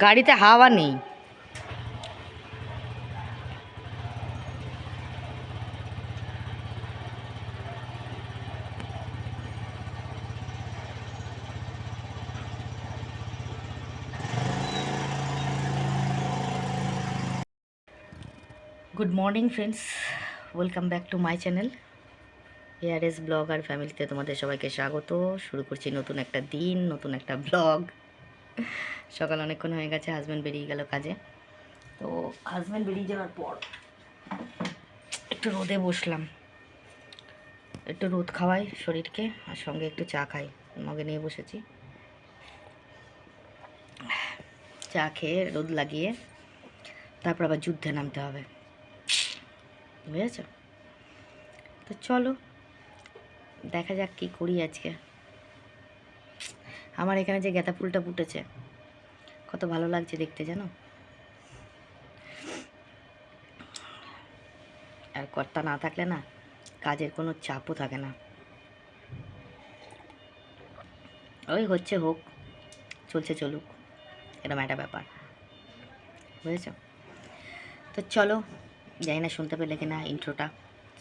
গাড়িতে হাওয়া নেই। Good morning friends, welcome back to my channel ARS blog আর ফ্যামিলিতে তোমাদের সবাইকে স্বাগত। শুরু করছি নতুন একটা দিন, নতুন একটা ব্লগ। সকাল অনেকক্ষণ হয়ে গেছে, হাজব্যান্ড বেরিয়ে গেল কাজে। তো হাজব্যান্ড বেরিয়ে যাওয়ার পর একটু রোদে বসলাম, একটু রোদ খাওয়াই শরীরকে, আর সঙ্গে একটু চা খাই। মগে নিয়ে বসেছি, চা খেয়ে রোদ লাগিয়ে তারপর আবার যুদ্ধে নামতে হবে, বুঝেছ? তো চলো দেখা যাক কী করি আজকে। আমার এখানে যে গাঁদা ফুলটা ফুটেছে কত ভালো লাগছে দেখতে, জানো? আর কর্তা না থাকলে না কাজের কোনো চাপও থাকে না। ওই হচ্ছে হোক, চলছে চলুক, এরকম একটা ব্যাপার, বুঝেছ? তো চলো, জানি না শুনতে পেলে কিনা ইন্ট্রোটা,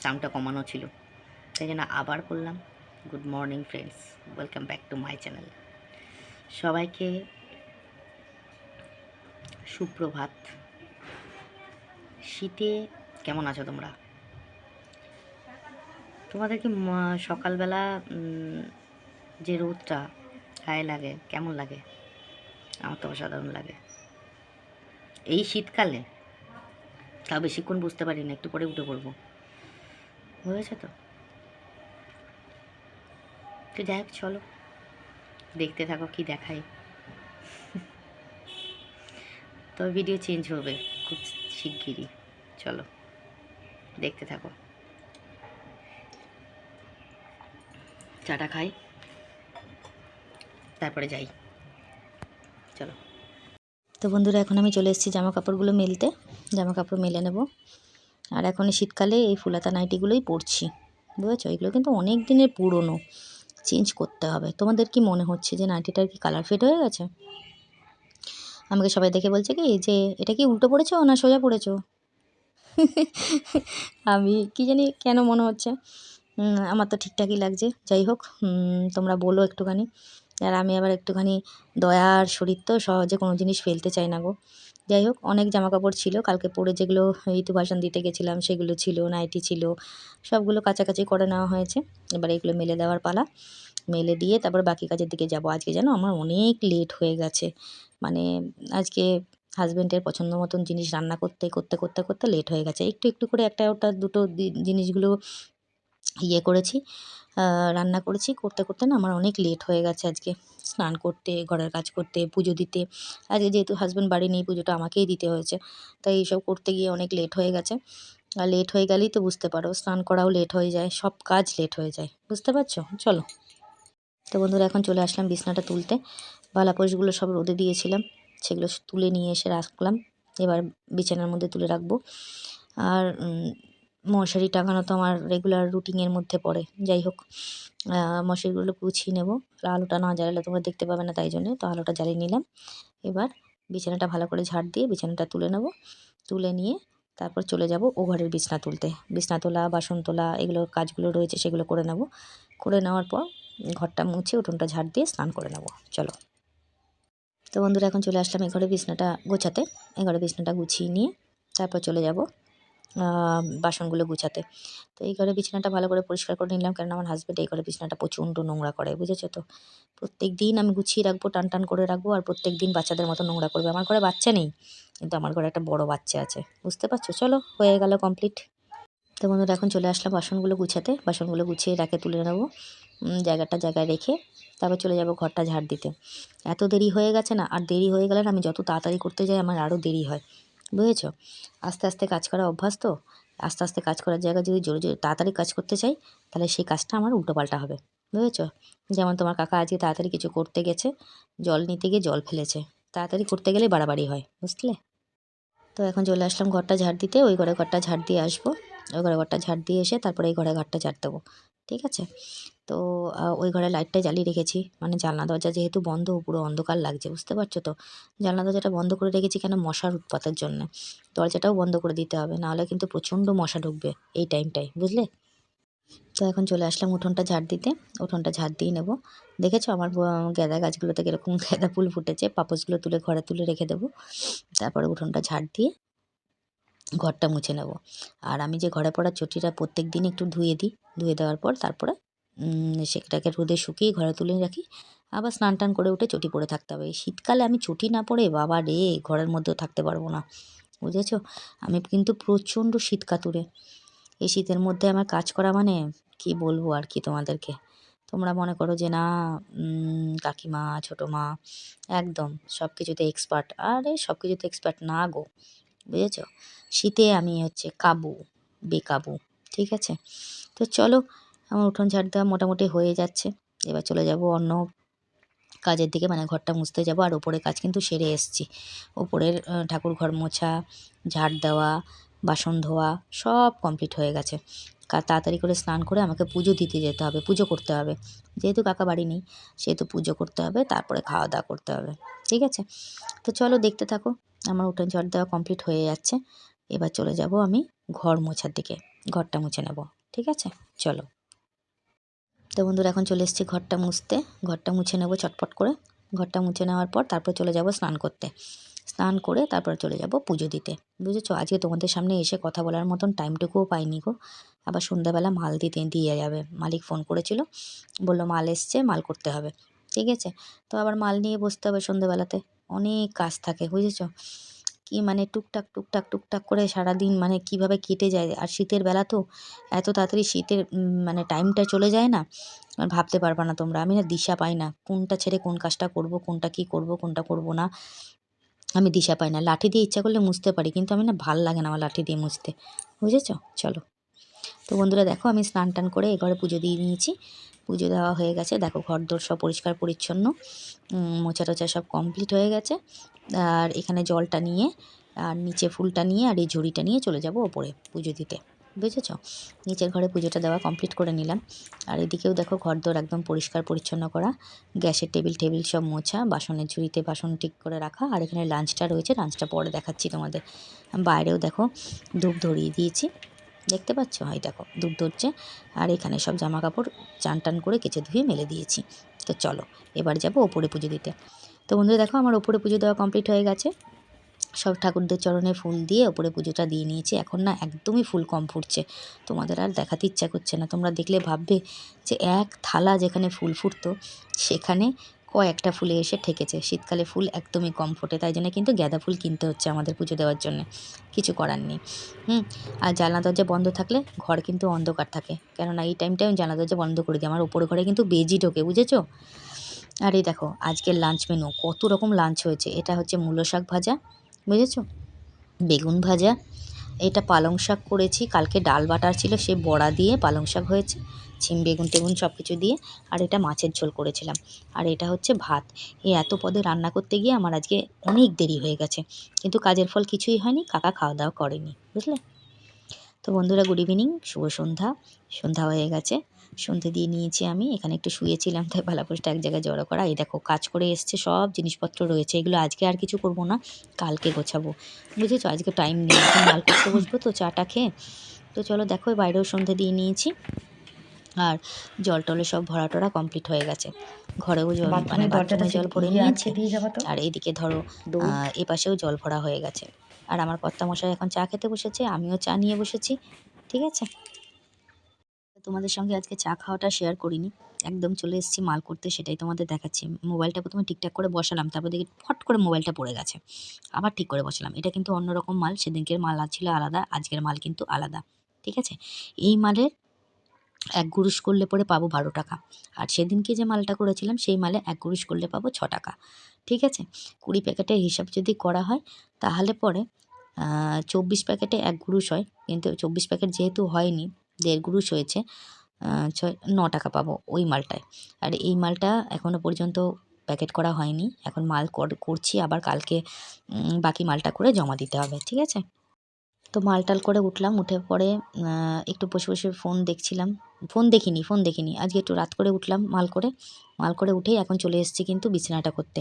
সাউন্ডটা কমানো ছিল, তাই জন্য আবার করলাম। Good morning friends, welcome back to my channel. সবাইকে সুপ্রভাত। শীতে কেমন আছো তোমরা? তোমাদের কি সকালবেলা যে রোদটা গায়ে লাগে কেমন লাগে? আমার তো অসাধারণ লাগে এই শীতকালে। তাও বেশিক্ষণ বুঝতে পারি না, একটু পরে উঠে পড়বো, বুঝেছো তো? তো যাই হোক, চলো দেখতে থাকো কি দেখাই। তো ভিডিও চেঞ্জ হবে খুব শিগগিরই, চলো দেখতে থাকো। চাটা খাই, তারপরে যাই, চলো। তো বন্ধুরা, এখন আমি চলে এসেছি জামা কাপড়গুলো মেলতে, জামা কাপড় মেলে নেব। আর এখন শীতকালে এই ফুলাতা নাইটিগুলোই পরছি, বুঝেছো? এগুলো কিন্তু অনেক দিনের পুরনো, চেঞ্জ করতে হবে। তোমাদের কি মনে হচ্ছে যে নাইটিটার কি কালার ফেড হয়ে গেছে? আমাকে সবাই দেখে বলছে কি যে এটা কি উল্টো পড়েছো না সোজা পড়েছো? আমি কি জানি কেন মনে হচ্ছে, আমার তো ঠিকঠাকই লাগছে। যাই হোক, তোমরা বলো একটুখানি। আর আমি আবার একটুখানি দয়ার শরীর, তো সহজে কোনো জিনিস ফেলতে চাই না গো। যাই হোক, অনেক জামাকাপড় ছিল কালকে পরে, যেগুলো ঋতু ভাষণ দিতে গেছিলাম সেগুলো ছিল, নাইটি ছিল, সবগুলো কাছাকাছি করে নেওয়া হয়েছে। এবার এগুলো মেলে দেওয়ার পালা। মেলে দিয়ে তারপর বাকি কাজের দিকে যাব। আজকে যেন আমার অনেক লেট হয়ে গেছে, মানে আজকে হাজব্যান্ডের পছন্দ মতন জিনিস রান্না করতে করতে করতে করতে লেট হয়ে গেছে। একটু একটু করে একটা ওটা দুটো জিনিসগুলো ইয়ে করেছি, রান্না করেছি, করতে করতে না আমার অনেক লেট হয়ে গেছে আজকে। স্নান করতে, ঘরের কাজ করতে, পুজো দিতে। আজকে যেহেতু হাজব্যান্ড বাড়ি নেই, পুজোটা আমাকেই দিতে হয়েছে, তাই এইসব করতে গিয়ে অনেক লেট হয়ে গেছে। আর লেট হয়ে গেলেই তো বুঝতে পারো, স্নান করাও লেট হয়ে যায়, সব কাজ লেট হয়ে যায়, বুঝতে পারছো? চলো। তো বন্ধুরা, এখন চলে আসলাম বিছনাটা তুলতে। বালাপোষগুলো সব রোদে দিয়েছিলাম, সেগুলো তুলে নিয়ে এসে রাখলাম। এবার বিছানার মধ্যে তুলে রাখবো। আর মশারি টাঙানো তো আমার রেগুলার রুটিনের মধ্যে পড়ে। যাই হোক, মশারিগুলো গুছিয়ে নেব। আলোটা না জ্বালালে তোমরা দেখতে পাবে না, তাই জন্যে তো আলোটা জ্বালিয়ে নিলাম। এবার বিছানাটা ভালো করে ঝাড় দিয়ে বিছানাটা তুলে নেব। তুলে নিয়ে তারপর চলে যাব ও ঘরের বিছনা তুলতে। বিছনা তোলা, বাসন তোলা, এগুলো কাজগুলো রয়েছে সেগুলো করে নেব। করে নেওয়ার পর ঘরটা মুছে উঠোনটা ঝাড় দিয়ে স্নান করে নেব, চলো। তো বন্ধুরা, এখন চলে আসলাম এই ঘরে বিছনাটা গোছাতে। এই ঘরে বিছনাটা গুছিয়ে নিয়ে তারপর চলে যাব বাসনগুলো গুছাতে। তো এই ঘরে বিছানাটা ভালো করে পরিষ্কার করে নিলাম, কারণ আমার হাজব্যান্ড এই ঘরে বিছানাটা প্রচণ্ড নোংরা করে, বুঝেছো তো? প্রত্যেক দিন আমি গুছিয়ে রাখবো, টান টান করে রাখবো, আর প্রত্যেক দিন বাচ্চাদের মতো নোংরা করবে। আমার ঘরে বাচ্চা নেই, কিন্তু আমার ঘরে একটা বড় বাচ্চা আছে, বুঝতে পারছো? চলো, হয়ে গেল কমপ্লিট। তো বন্ধুরা, এখন চলে আসলাম বাসনগুলো গুছাতে। বাসনগুলো গুছিয়ে রেখে তুলে নেব, জায়গাটা জায়গায় রেখে তারপর চলে যাব ঘরটা ঝাড় দিতে। এত দেরি হয়ে গেছে না, আর দেরি হয়ে গেলে আমি যত তাড়াতাড়ি করতে যাই আমার আরও দেরি হয়, বুঝেছো? আস্তে আস্তে কাজ করা অভ্যাস তো। আস্তে আস্তে কাজ করার জায়গায় যদি জোরে জোরে তাড়াতাড়ি কাজ করতে চাই, তাহলে সেই কাজটা আমার উল্টোপাল্টা হবে, বুঝেছো? যেমন তোমার কাকা আজকে তাড়াতাড়ি কিছু করতে গেছে, জল নিতে গিয়ে জল ফেলেছে। তাড়াতাড়ি করতে গেলে বাড়াবাড়ি হয়, বুঝলে? তো এখন চলে আসলাম ঘরটা ঝাড় দিতে। ওই ঘরে ঘরটা ঝাড় দিয়ে আসবো। ওই ঘরে ঘরটা ঝাড় দিয়ে এসে তারপরে এই ঘরে ঘরটা ঝাড় দেবো। ঠিক আছে। তো ওই ঘরে লাইটটা জ্বালিয়ে রেখেছি, মানে জানলা দরজা যেহেতু বন্ধ পুরো অন্ধকার লাগছে, বুঝতে পারছো তো। জানলা দরজাটা বন্ধ করে রেখেছি কেন, মশার উৎপাতের জন্যে। দরজাটাও বন্ধ করে দিতে হবে, নাহলে কিন্তু প্রচণ্ড মশা ঢুকবে এই টাইমটায়, বুঝলে। তো এখন চলে আসলাম উঠোনটা ঝাড় দিতে, উঠোনটা ঝাড় দিয়ে নেব। দেখেছো আমার গাঁদা গাছগুলোতে কীরকম গাঁদা ফুল ফুটেছে, পাপোশগুলো তুলে ঘরে তুলে রেখে দেবো। তারপরে উঠোনটা ঝাড় দিয়ে ঘরটা মুছে নেব। আর আমি যে ঘরে পড়া চটিটা প্রত্যেক দিন একটু ধুয়ে দিই, ধুয়ে দেওয়ার পর তারপরে সেটাকে রোদে শুকিয়ে ঘরে তুলে রাখি। আবার স্নান টান করে উঠে চটি পরে থাকতে হবে। এই শীতকালে আমি চটি না পরে বাবা রে ঘরের মধ্যেও থাকতে পারবো না, বুঝেছো। আমি কিন্তু প্রচণ্ড শীত কাতুরে। এই শীতের মধ্যে আমার কাজ করা মানে কি বলবো আর কি তোমাদেরকে। তোমরা মনে করো যে না কাকিমা ছোটো মা একদম সব কিছুতে এক্সপার্ট, আরে সব কিছুতে এক্সপার্ট না গো, বুঝেছ। শীতে আমি হচ্ছে কাবু বেকাবু, ঠিক আছে। তো চলো আমার উঠোন ঝাড় দেওয়া মোটামুটি হয়ে যাচ্ছে। এবার চলে যাব অন্য কাজের দিকে, মানে ঘরটা মুছতে যাব। আর ওপরের কাজ কিন্তু সেরে এসছি। ওপরের ঠাকুর ঘর মোছা, ঝাড় দেওয়া, বাসন ধোয়া সব কমপ্লিট হয়ে গেছে। তাড়াতাড়ি করে স্নান করে আমাকে পুজো দিতে যেতে হবে, পুজো করতে হবে। যেহেতু কাকা বাড়ি নেই সেহেতু পুজো করতে হবে, তারপরে খাওয়া দাওয়া করতে হবে, ঠিক আছে। তো চলো দেখতে থাকো। আমার উঠোন ঝাড় দেওয়া কমপ্লিট হয়ে যাচ্ছে। এবার চলে যাব আমি ঘর মোছার দিকে, ঘরটা মুছে নেব, ঠিক আছে। চলো। তো বন্ধুরা এখন চলে এসেছি ঘরটা মুছতে, ঘরটা মুছে নেব চটপট করে। ঘরটা মুছে নেওয়ার পর তারপর চলে যাব স্নান করতে। স্নান করে তারপর চলে যাব পুজো দিতে, বুঝেছো। আজকে তোমাদের সামনে এসে কথা বলার মতন টাইমটুকুও পাইনি গো। আবার সন্ধ্যাবেলা মাল দিয়ে যাবে, মালিক ফোন করেছিল, বললো মাল এসছে, মাল করতে হবে, ঠিক আছে। তো আবার মাল নিয়ে বসতে হবে সন্ধ্যাবেলাতে, অনেক কাজ থাকে, বুঝেছো। কি মানে টুকটাক টুকটাক টুকটাক করে সারাদিন মানে কিভাবে কেটে যায়। আর শীতের বেলা তো এত তাড়াতাড়ি শীতের মানে টাইমটা চলে যায় না, আর ভাবতে পারবা না তোমরা। আমি না দিশা পাই না কোনটা ছেড়ে কোন কাজটা করব, কোনটা কি করব কোনটা করব না, আমি দিশা পাই না। লাঠি দিয়ে ইচ্ছা করলে মুছতে পারি, কিন্তু আমি না ভাল লাগে না আমার লাঠি দিয়ে মুছতে, বুঝেছো। চলো। তো বন্ধুরা দেখো আমি স্নান টান করে এ ঘরে পুজো দিয়ে নিয়েছি। পুজো দেওয়া হয়ে গেছে, দেখো ঘরদোর সব পরিষ্কার পরিচ্ছন্ন, মোছা টোছা সব কমপ্লিট হয়ে গেছে। আর এখানে জলটা নিয়ে আর নিচে ফুলটা নিয়ে আর এই ঝুড়িটা নিয়ে চলে যাব ওপরে পুজো দিতে, বুঝেছ। নিচের ঘরে পুজোটা দেওয়া কমপ্লিট করে নিলাম। আর এদিকেও দেখো ঘরদোর একদম পরিষ্কার পরিচ্ছন্ন করা, গ্যাসের টেবিল সব মোছা, বাসনের ঝুড়িতে বাসন ঠিক করে রাখা। আর এখানে লাঞ্চটা রয়েছে, লাঞ্চটা পরে দেখাচ্ছি তোমাদের। বাইরেও দেখো ধূপ ধরিয়ে দিয়েছি, দেখতে পাচ্ছ, হয় দেখো ধূপ ধরছে। আর এখানে সব জামা কাপড় চান টান করে কেচে ধুয়ে মেলে দিয়েছি। তো চলো এবার যাব ওপরে পুজো দিতে। তো বন্ধুরা দেখো আমার ওপরে পুজো দেওয়া কমপ্লিট হয়ে গেছে। সব ঠাকুরদের চরণে ফুল দিয়ে ওপরে পুজোটা দিয়ে নিয়েছি। এখন না একদমই ফুল কম ফুটছে, তোমাদের আর দেখাতে ইচ্ছা করছে না। তোমরা দেখলে ভাববে যে এক থালা যেখানে ফুল ফুটতো সেখানে কয়েকটা ফুলে এসে ঠেকেছে। শীতকালে ফুল একদমই কম ফোটে, তাই জন্য কিন্তু গাঁদা ফুল কিনতে হচ্ছে আমাদের পুজো দেওয়ার জন্য, কিছু করার নেই। আর জানলা দরজা বন্ধ থাকলে ঘর কিন্তু অন্ধকার থাকে, কেননা এই টাইমটায় আমি জানলা দরজা বন্ধ করে দিই। আমার উপরে ঘরে কিন্তু বেজি ঢোকে, বুঝেছো। আর এই দেখো আজকের লাঞ্চ মেনু, কত রকম লাঞ্চ হয়েছে। এটা হচ্ছে মূলো শাক ভাজা, বুঝেছো, বেগুন ভাজা, এটা পালং শাক করেছি, কালকে ডাল বাটার ছিল সে বড়া দিয়ে পালং শাক হয়েছে, ছিম বেগুন টেগুন সব কিছু দিয়ে। আর এটা মাছের ঝোল করেছিলাম। আর এটা হচ্ছে ভাত। এই এত পদে রান্না করতে গিয়ে আমার আজকে অনেক দেরি হয়ে গেছে, কিন্তু কাজের ফল কিছুই হয়নি, কাকা খাওয়া দাওয়া করেনি, বুঝলে। তো বন্ধুরা গুড ইভিনিং, শুভ সন্ধ্যা। সন্ধ্যা হয়ে গেছে, সন্ধে দিয়ে নিয়েছি আমি। এখানে একটু শুয়েছিলাম, তাই ভালাপুরিটা এক জায়গায় জড়ো করা। এই দেখো কাজ করে এসছে, সব জিনিসপত্র রয়েছে, এগুলো আজকে আর কিছু করব না, কালকে গোছাবো, বুঝেছো। আজকে টাইম নেই, এখন মাল করতে বসবো তো চাটা খেয়ে। তো চলো দেখো বাইরেও সন্ধে দিয়ে নিয়েছি। আর জল টলে সব ভরা টরা কমপ্লিট হয়ে গেছে। ঘরেও জল মানে বাথরুমে জল ভরে নিয়েছি। আর এইদিকে ধরো এপাশেও জল ভরা হয়ে গেছে। আর আমার কর্তামশাই এখন চা খেতে বসেছে, আমিও চা নিয়ে বসেছি, ঠিক আছে। তোমাদের সঙ্গে আজকে চা খাওয়াটা শেয়ার করিনি, একদম চলে এসেছি মাল করতে, সেটাই তোমাদের দেখাচ্ছি। মোবাইলটা প্রথমে ঠিকঠাক করে বসালাম, তারপর দেখি ফট করে মোবাইলটা পড়ে গেছে, আবার ঠিক করে বসালাম। এটা কিন্তু অন্যরকম মাল, সেদিনকের মাল ছিল আলাদা, আজকের মাল কিন্তু আলাদা, ঠিক আছে। এই মালের এক গুরুশ করলে পরে পাবো 12 টাকা। আর সেদিনকে যে মালটা করেছিলাম সেই মালে এক গুরুশ করলে পাবো 6 টাকা, ঠিক আছে। 20 প্যাকেটের হিসাব যদি করা হয় তাহলে পরে 24 প্যাকেটে এক গুরুশ হয়, কিন্তু 24 প্যাকেট যেহেতু হয়নি, 1.5 গুরুশ হয়েছে, 9 টাকা পাবো ওই মালটায়। আর এই মালটা এখনও পর্যন্ত প্যাকেট করা হয়নি, এখন মাল করছি, আবার কালকে বাকি মালটা করে জমা দিতে হবে, ঠিক আছে। তো মাল-টাল করে উঠলাম, উঠে পরে একটু বসে, বসে ফোন দেখছিলাম। ফোন দেখিনি। আজকে একটু রাত করে উঠলাম মাল করে উঠেই এখন চলে এসেছি কিন্তু বিছানাটা করতে।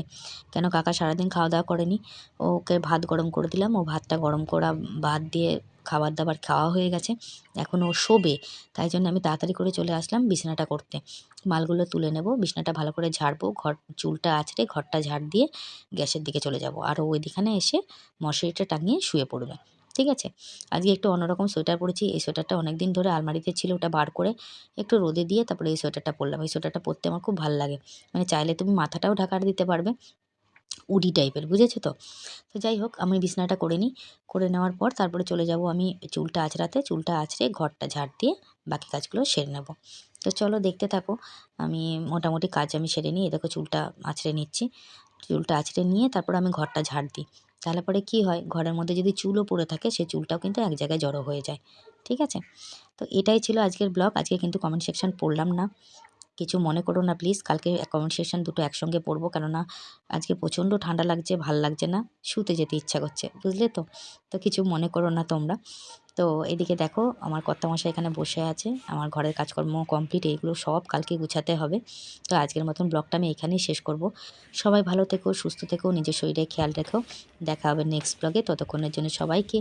কেন কাকা সারাদিন খাওয়া-দাওয়া করেনি। ওকে ভাত গরম করে দিলাম। ও ভাতটা গরম করা ভাত দিয়ে খাবার-দাবার খাওয়া হয়ে গেছে। এখন ও শোবে। তাই জন্য আমি তাড়াতাড়ি করে চলে আসলাম বিছানাটা করতে। মালগুলো তুলে নেব, বিছানাটা ভালো করে ঝাড়বো, চুলটা আঁচড়ে ঘরটা ঝাড় দিয়ে গ্যাসের দিকে চলে যাব। আর ও ওইদিখানে এসে মশারিটা টাঙিয়ে শুয়ে পড়বে। ঠিক আছে? আজকে একটু অন্যরকম সোয়েটার পরেছি। এই সোয়েটারটা অনেকদিন ধরে আলমারিতে ছিল, ওটা বার করে একটু রোদে দিয়ে তারপরে এই সোয়েটারটা পরলাম। এই সোয়েটারটা পরতে আমার খুব ভাল লাগে। মানে চাইলে তুমি মাথাটাও ঢাকা দিতে পারবে। উডি টাইপের, বুঝেছো তো? তো যাই হোক আমি বিছানাটা করে নিই। করে নেওয়ার পর তারপরে চলে যাব আমি চুলটা আঁচড়াতে। চুলটা আঁচড়ে ঘরটা ঝাড় দিয়ে বাকি কাজগুলো সেরে নেব। তো চলো দেখতে থাকো। আমি মোটামুটি কাজ আমি সেরে নিই। এই দেখো চুলটা আঁচড়ে নিচ্ছি। চুলটা আঁচড়ে নিয়ে তারপর আমি ঘরটা ঝাড় দিই। তাহলে পরে কী হয়, ঘরের মধ্যে যদি চুলও পড়ে থাকে সেই চুলটাও কিন্তু এক জায়গায় জড়ো হয়ে যায়। ঠিক আছে? তো এটাই ছিল আজকের ব্লগ। আজকে কিন্তু কমেন্ট সেকশন পড়লাম না। কিছু মনে করো না প্লিজ। কালকে কমেন্ট সেকশন দুটো একসঙ্গে পড়বো, কেননা আজকে প্রচণ্ড ঠান্ডা লাগছে, ভাল লাগছে না, শুতে যেতে ইচ্ছা করছে, বুঝলে তো? তো কিছু মনে করো না তোমরা। তো এদিকে দেখো আমার কর্তামশাই এখানে বসে আছে, আমার ঘরের কাজকর্ম কমপ্লিট, এইগুলো সব কালকে গুছাতে হবে। তো আজকের মতন ব্লগটা আমি এখানেই শেষ করব। সবাই ভালো থেকো, সুস্থ থেকো, নিজের শরীরে খেয়াল রেখো। দেখা হবে নেক্সট ব্লগে। ততক্ষণের জন্য সবাইকে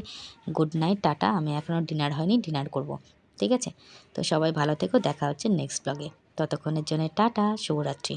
গুড নাইট, টাটা। আমি এখনও ডিনার হয়নি, ডিনার করব। ঠিক আছে? তো সবাই ভালো থেকো, দেখা হচ্ছে নেক্সট ব্লগে। ততক্ষণের জন্য টাটা, শুভরাত্রি।